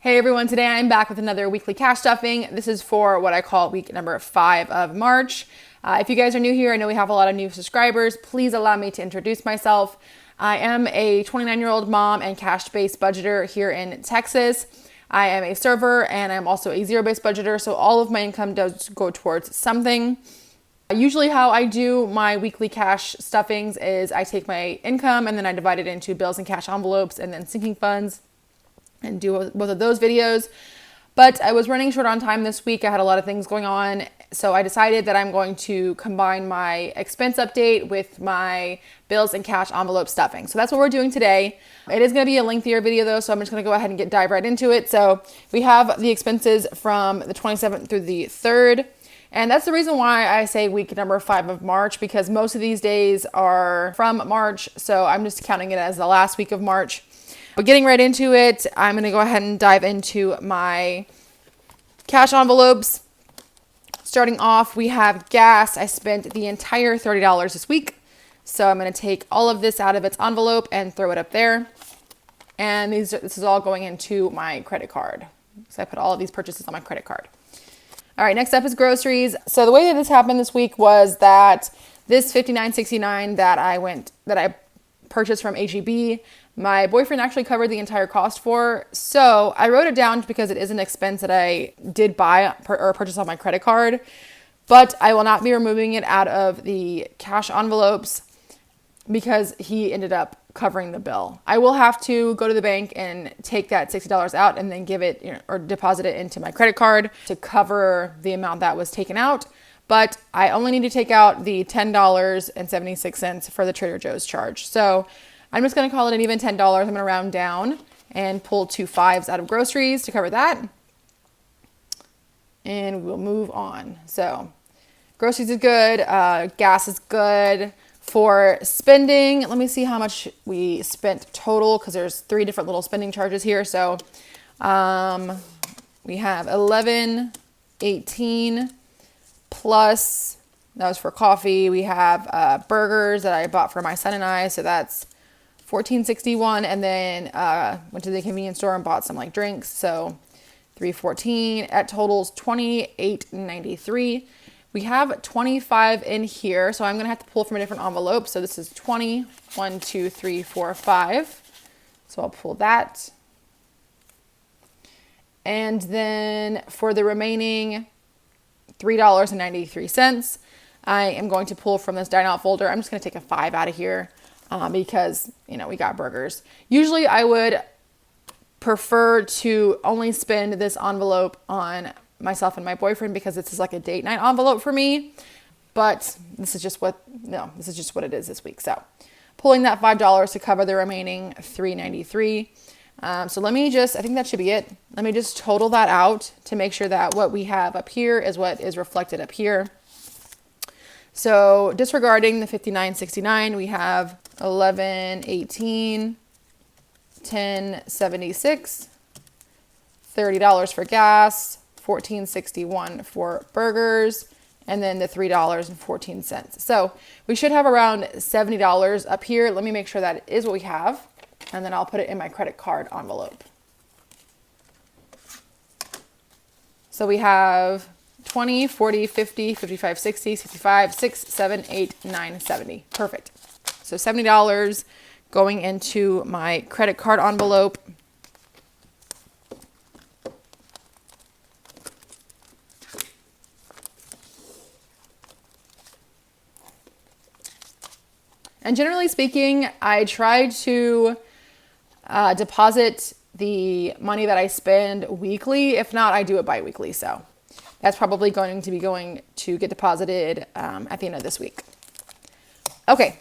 Hey everyone, today I'm back with another weekly cash stuffing. This is for what I call week number 5 of March. If you guys are new here, I know we have a lot of new subscribers. Please allow me to introduce myself. I am a 29-year-old mom and cash-based budgeter here in Texas. I am a server and I'm also a zero-based budgeter, so all of my income does go towards something. Usually how I do my weekly cash stuffings is I take my income and then I divide it into bills and cash envelopes and then sinking funds and do both of those videos. But I was running short on time this week. I had a lot of things going on. So I decided that I'm going to combine my expense update with my bills and cash envelope stuffing. So that's what we're doing today. It is going to be a lengthier video though, so I'm just going to go ahead and dive right into it. So we have the expenses from the 27th through the 3rd. And that's the reason why I say week number 5 of March, because most of these days are from March. So I'm just counting it as the last week of March. But getting right into it, I'm going to go ahead and dive into my cash envelopes. Starting off, we have gas. I spent the entire $30 this week. So I'm going to take all of this out of its envelope and throw it up there. And this is all going into my credit card. So I put all of these purchases on my credit card. All right, next up is groceries. So the way that this happened this week was that this $59.69 that I purchased from H-E-B, my boyfriend actually covered the entire cost for. So I wrote it down because it is an expense that I did buy or purchase on my credit card, but I will not be removing it out of the cash envelopes because he ended up covering the bill. I will have to go to the bank and take that $60 out and then give it, or deposit it into my credit card to cover the amount that was taken out. But I only need to take out the $10.76 for the Trader Joe's charge. So I'm just going to call it an even $10. I'm going to round down and pull 2 5s out of groceries to cover that. And we'll move on. So groceries is good. Gas is good. For spending, let me see how much we spent total, because there's 3 different little spending charges here. So we have 11, 18 plus, that was for coffee. We have burgers that I bought for my son and I. So that's $14.61, and then went to the convenience store and bought some like drinks, so $3.14. At totals $28.93. We have 25 in here, so I'm gonna have to pull from a different envelope. So this is 20, 1, 2, 3, 4, 5. So I'll pull that. And then for the remaining $3.93, I am going to pull from this dine out folder. I'm just gonna take a 5 out of here. Because, we got burgers. Usually I would prefer to only spend this envelope on myself and my boyfriend because this is like a date night envelope for me. But this is just what it is this week. So pulling that $5 to cover the remaining $3.93. So I think that should be it. Let me just total that out to make sure that what we have up here is what is reflected up here. So disregarding the $59.69, we have $11.18, $10.76, $30 for gas, $14.61 for burgers, and then the $3.14. So we should have around $70 up here. Let me make sure that is what we have, and then I'll put it in my credit card envelope. So we have 20, 40, 50, 55, 60, 65, 6, 7, 8, 9, 70. Perfect. So $70 going into my credit card envelope. And generally speaking, I try to deposit the money that I spend weekly. If not, I do it bi-weekly. So that's probably going to get deposited at the end of this week. Okay.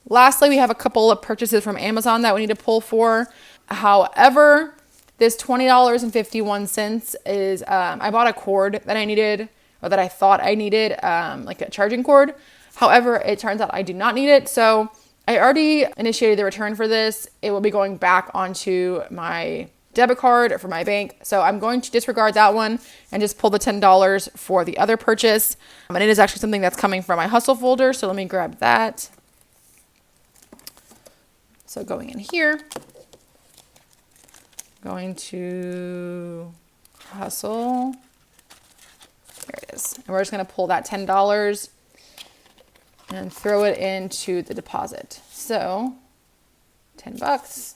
Lastly, we have a couple of purchases from Amazon that we need to pull for. However, this $20.51 is, I bought a cord that I needed, or that I thought I needed, like a charging cord. However, it turns out I do not need it. So I already initiated the return for this. It will be going back onto my debit card for my bank. So I'm going to disregard that one and just pull the $10 for the other purchase. And it is actually something that's coming from my hustle folder. So let me grab that. So going in here, Going to Hustle. There it is. And we're just going to pull that $10 and throw it into the deposit. So 10 bucks.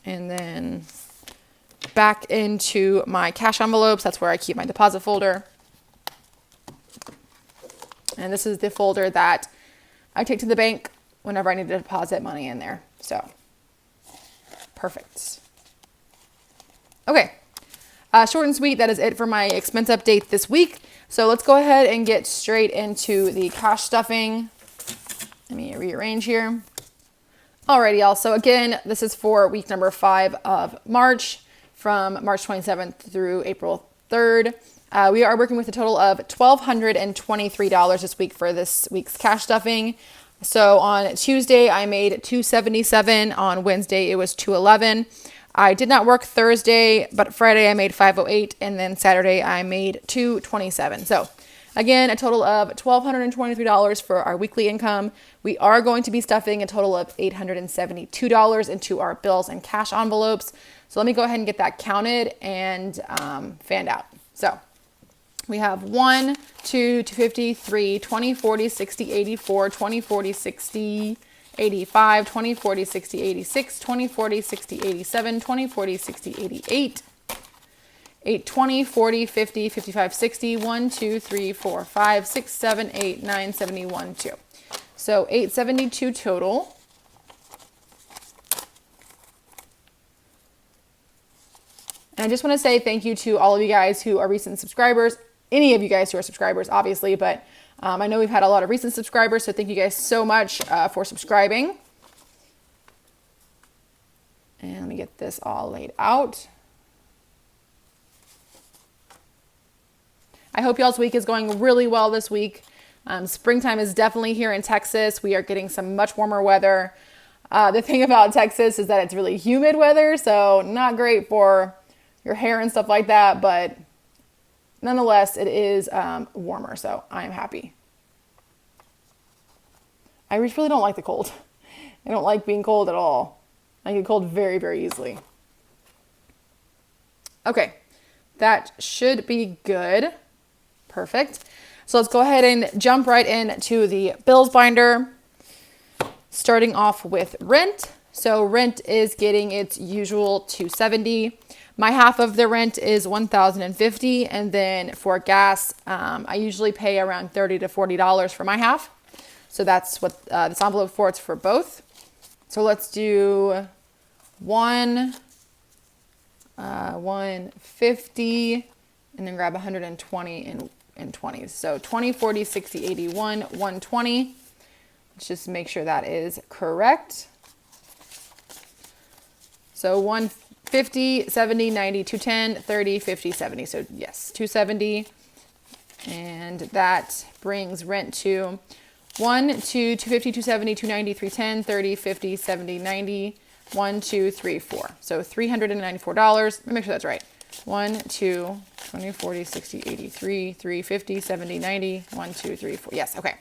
And then back into my cash envelopes. That's where I keep my deposit folder. And this is the folder that I take to the bank whenever I need to deposit money in there. So perfect. Okay. Short and sweet. That is it for my expense update this week. So let's go ahead and get straight into the cash stuffing. Let me rearrange here. Alrighty, y'all. So again, this is for week number 5 of March, from March 27th through April 3rd. We are working with a total of $1,223 this week for this week's cash stuffing. So on Tuesday, I made $277. On Wednesday, it was $211. I did not work Thursday, but Friday I made $508, and then Saturday I made $227. So again, a total of $1,223 for our weekly income. We are going to be stuffing a total of $872 into our bills and cash envelopes. So let me go ahead and get that counted and fanned out. So we have 1, 2, 250, 3, 20, 40, 60, 84, 20, 40, 60, 85, 20, 40, 60, 86, 20, 40, 60, 87, 20, 40, 60, 88, 8, 20, 40, 50, 55, 60, 1, 2, 3, 4, 5, 6, 7, 8, 9, 71, 2. So 872 total. And I just want to say thank you to all of you guys who are recent subscribers, any of you guys who are subscribers, obviously, but I know we've had a lot of recent subscribers, so thank you guys so much for subscribing. And let me get this all laid out. I hope y'all's week is going really well this week. Springtime is definitely here in Texas. We are getting some much warmer weather. The thing about Texas is that it's really humid weather, so not great for your hair and stuff like that, but nonetheless, it is warmer, so I am happy. I really don't like the cold. I don't like being cold at all. I get cold very, very easily. Okay, that should be good. Perfect. So let's go ahead and jump right into the bills binder, starting off with rent. So rent is getting its usual $270. My half of the rent is $1,050, and then for gas, I usually pay around $30 to $40 for my half. So that's what this envelope for. It's for both. So let's do 150, and then grab 120 in 20s. So 20, 40, 60, 81, 120. Let's just make sure that is correct. So 150, 70, 90, 210, 30, 50, 70. So yes, 270. And that brings rent to 1, 2, 250, 270, 290, 310, 30, 50, 70, 90, 1, 2, 3, 4. So $394. Let me make sure that's right. 1, 2, 20, 40, 60, 83, 350, 70, 90, 1, 2, 3, 4. Yes, okay.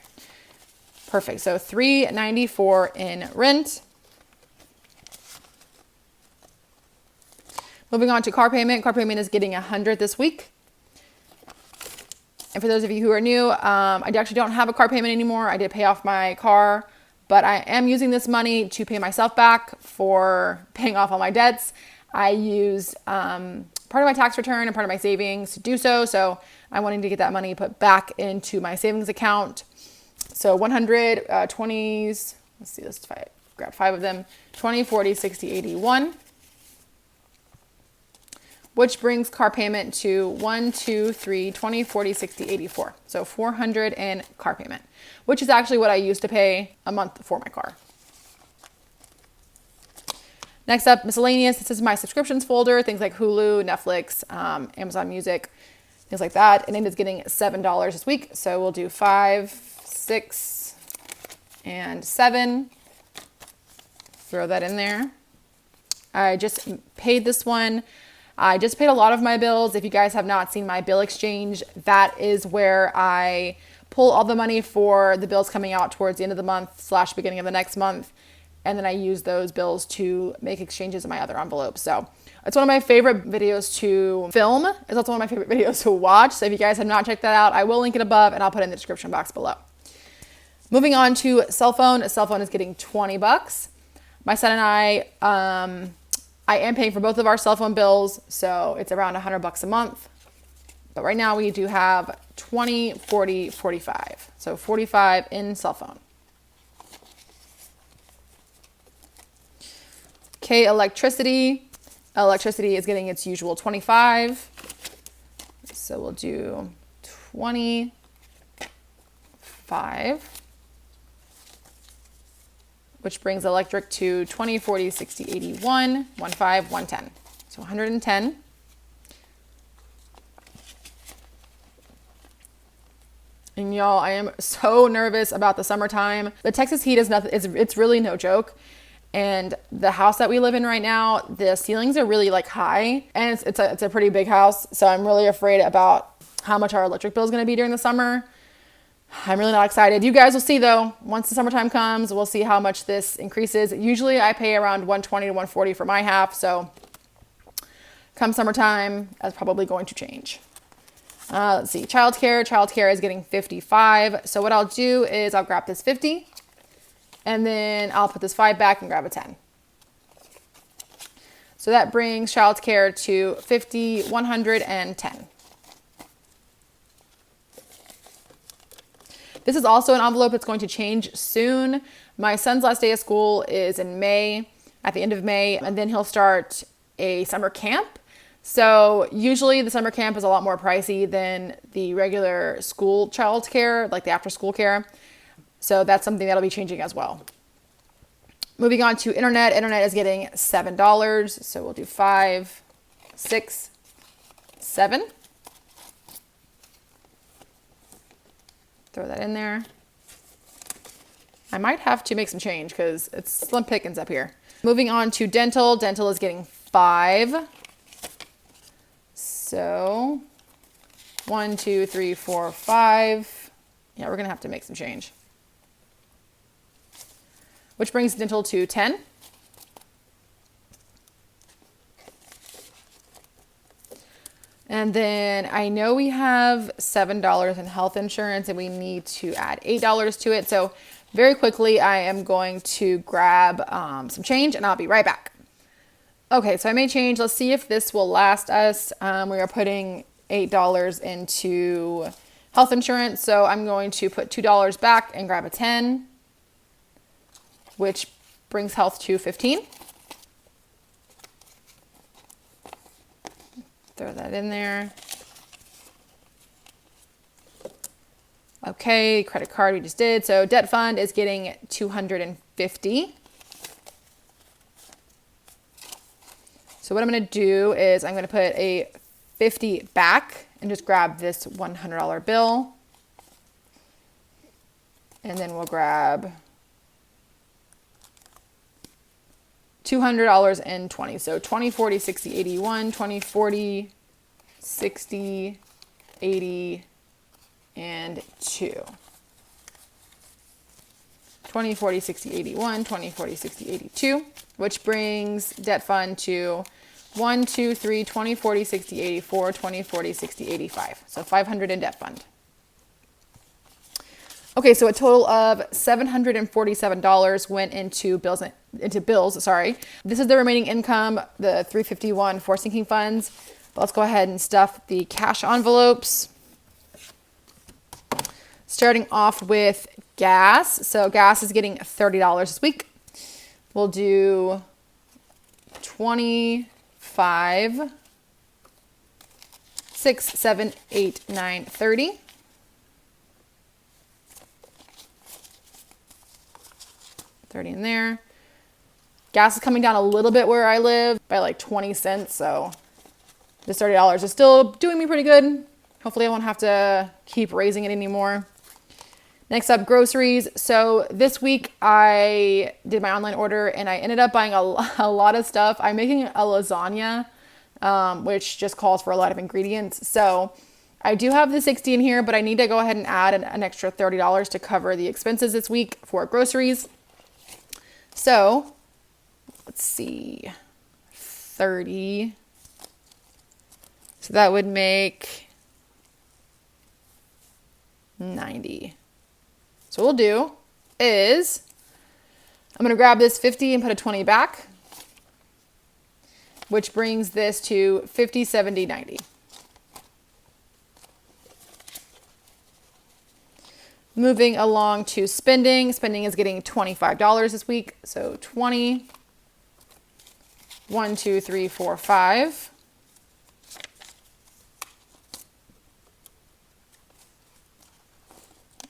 Perfect. So $394 in rent. Moving on to car payment. Car payment is getting $100 this week. And for those of you who are new, I actually don't have a car payment anymore. I did pay off my car, but I am using this money to pay myself back for paying off all my debts. I used part of my tax return and part of my savings to do so. So I'm wanting to get that money put back into my savings account. So 100, 20s, let's see, let's grab 5 of them, 20, 40, 60, 81. Which brings car payment to 1, 2, 3, 20, 40, 60, 84. So $400 in car payment, which is actually what I used to pay a month for my car. Next up, miscellaneous. This is my subscriptions folder, things like Hellloooo, Netflix, Amazon Music, things like that. And it is getting $7 this week. So we'll do 5, 6, and 7. Throw that in there. I just paid this one. I just paid a lot of my bills. If you guys have not seen my bill exchange, that is where I pull all the money for the bills coming out towards the end of the month / beginning of the next month. and then I use those bills to make exchanges in my other envelopes. So it's one of my favorite videos to film. It's also one of my favorite videos to watch. So if you guys have not checked that out, I will link it above and I'll put it in the description box below. Moving on to cell phone. A cell phone is getting $20. My son and I am paying for both of our cell phone bills, so it's around $100 a month. But right now we do have 20, 40, 45. So 45 in cell phone. Okay, electricity. Electricity is getting its usual 25. So we'll do 25, which brings electric to 20, 40, 60, 81, 15, 110. So 110. And y'all, I am so nervous about the summertime. The Texas heat is nothing. It's really no joke. And the house that we live in right now, the ceilings are really like high, and it's a pretty big house. So I'm really afraid about how much our electric bill is going to be during the summer. I'm really not excited. You guys will see though. Once the summertime comes, we'll see how much this increases. Usually I pay around $120 to $140 for my half. So come summertime, that's probably going to change. Let's see, childcare. Childcare is getting 55. So what I'll do is I'll grab this 50 and then I'll put this 5 back and grab a 10. So that brings childcare to 50, 110. This is also an envelope that's going to change soon. My son's last day of school is in May, at the end of May, and then he'll start a summer camp. So usually the summer camp is a lot more pricey than the regular school childcare, like the after school care. So that's something that'll be changing as well. Moving on to internet. Internet is getting $7. So we'll do 5, 6, 7. Throw that in there. I might have to make some change because it's slim pickings up here. Moving on to dental. Dental is getting 5. So 1, 2, 3, 4, 5. Yeah, we're going to have to make some change. Which brings dental to 10. And then I know we have $7 in health insurance and we need to add $8 to it. So very quickly, I am going to grab some change and I'll be right back. Okay, so I made change. Let's see if this will last us. We are putting $8 into health insurance. So I'm going to put $2 back and grab a 10, which brings health to 15. Throw that in there. Okay, credit card we just did. So debt fund is getting 250. So what I'm going to do is I'm going to put a 50 back and just grab this $100 bill. And then we'll grab $200 and 20. So 20, 40, 60, 81, 20, 40, 60, 80, and 2. 20, 40, 60, 81, 20, 40, 60, 82, which brings debt fund to 1, 2, 3, 20, 40, 60, 84, 20, 40, 60, 85. So 500 in debt fund. Okay, so a total of $747 went into bills. This is the remaining income, the $351 for sinking funds. But let's go ahead and stuff the cash envelopes. Starting off with gas. So gas is getting $30 this week. We'll do 25, 6, 7, 8, 9, 30. In there. Gas is coming down a little bit where I live by like 20 cents. So this $30 is still doing me pretty good. Hopefully I won't have to keep raising it anymore. Next up, groceries. So this week I did my online order and I ended up buying a lot of stuff. I'm making a lasagna, which just calls for a lot of ingredients. So I do have the 60 in here, but I need to go ahead and add an extra $30 to cover the expenses this week for groceries. So let's see, 30. So that would make 90. So what we'll do is I'm going to grab this 50 and put a 20 back, which brings this to 50, 70, 90. Moving along to spending. Spending is getting $25 this week. So 20, 1, 2, 3, 4, 5.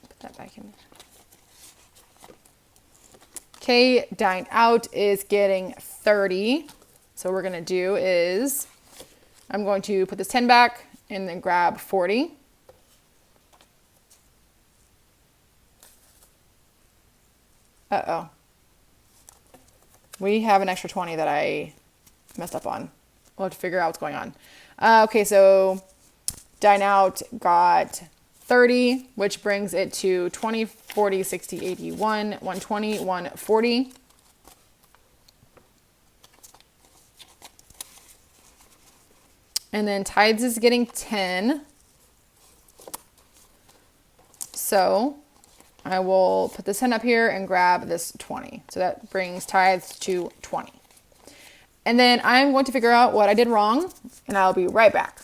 Put that back in. Okay, dine out is getting 30. So what we're going to do is I'm going to put this 10 back and then grab 40. Uh-oh. We have an extra 20 that I messed up on. We'll have to figure out what's going on. Okay, so dine out got 30, which brings it to 20, 40, 60, 80, 120, 140. And then Tides is getting 10. So I will put this 10 up here and grab this 20. So that brings Tides to 20. And then I'm going to figure out what I did wrong, and I'll be right back.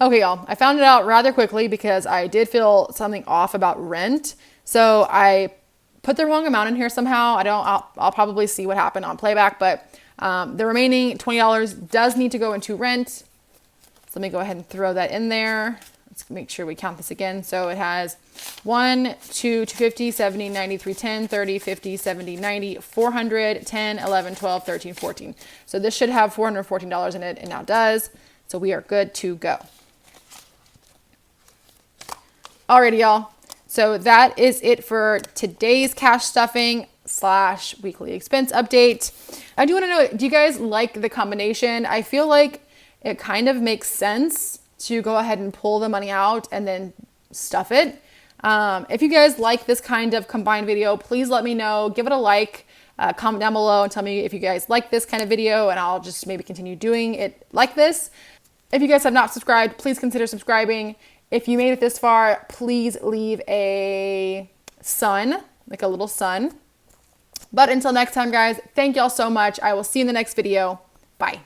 Okay, y'all, I found it out rather quickly because I did feel something off about rent. So I put the wrong amount in here somehow. I'll probably see what happened on playback, but the remaining $20 does need to go into rent. So let me go ahead and throw that in there. Let's make sure we count this again. So it has 1, 2, 250, 70, 90, 310, 30, 50, 70, 90, 400, 10, 11, 12, 13, 14. So this should have $414 in it, and now does. So we are good to go. Alrighty, y'all. So that is it for today's cash stuffing / weekly expense update. I do want to know, do you guys like the combination? I feel like it kind of makes sense to go ahead and pull the money out and then stuff it. If you guys like this kind of combined video, please let me know. Give it a like, comment down below and tell me if you guys like this kind of video, and I'll just maybe continue doing it like this. If you guys have not subscribed, please consider subscribing. If you made it this far, please leave a sun, like a little sun. But until next time, guys, thank y'all so much. I will see you in the next video. Bye.